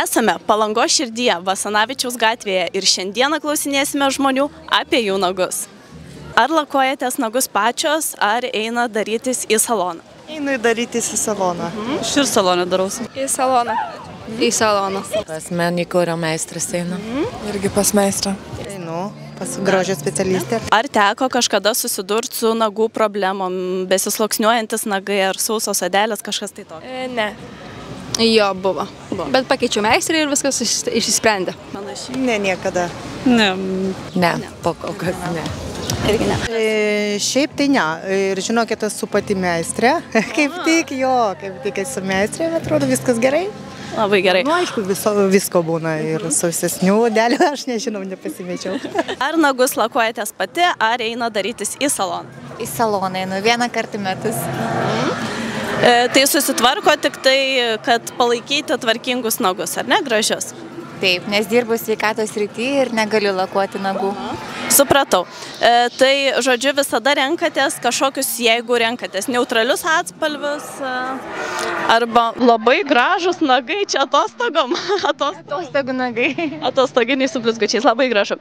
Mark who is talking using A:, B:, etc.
A: Esame Palangos širdyje, Basanavičiaus gatvėje ir šiandieną klausinėsime žmonių apie jų nagus. Ar lakuojatės nagus pačios, ar eina darytis į saloną?
B: Einu darytis į saloną.
C: Aš ir salonę darausi.
D: Į saloną. Į saloną.
E: Pas manikūro meistras eina.
B: Irgi pas meistrą. Einu pas grožio specialistę.
A: Ar teko kažkada susidurti su nagų problemom, besisluoksniuojantis nagai ar sausos odelės, kažkas tai tokio?
D: Ne. Jo, buvo. Bet pakeičiau meistrą ir viskas išsisprendė.
A: Panašiai.
B: Ne, niekada.
E: Ne, po kol kas ne.
A: Irgi ne.
B: Šiaip tai ne. Ir žinokit, esu pati meistrė. Kaip tik esu meistrė, atrodo viskas gerai.
A: Labai gerai.
B: Nu, aišku, visko būna ir sausesnių odelių, aš nežinau, nepasimečiau.
A: Ar nagus lakuojatės pati, ar eina darytis į saloną?
F: Į saloną einu vieną kartą į metus.
A: Tai susitvarko tik tai, kad palaikyti tvarkingus nagus, ar ne, gražius?
F: Taip, nes dirbu sveikatos srityje ir negaliu lakuoti nagų.
A: Supratau. Tai, žodžiu, visada renkatės kažkokius, jeigu renkatės neutralius atspalvius, arba labai gražus nagai čia atostogom.
F: Atostogų nagai.
A: Atostoginiai su blizgučiais, labai gražu.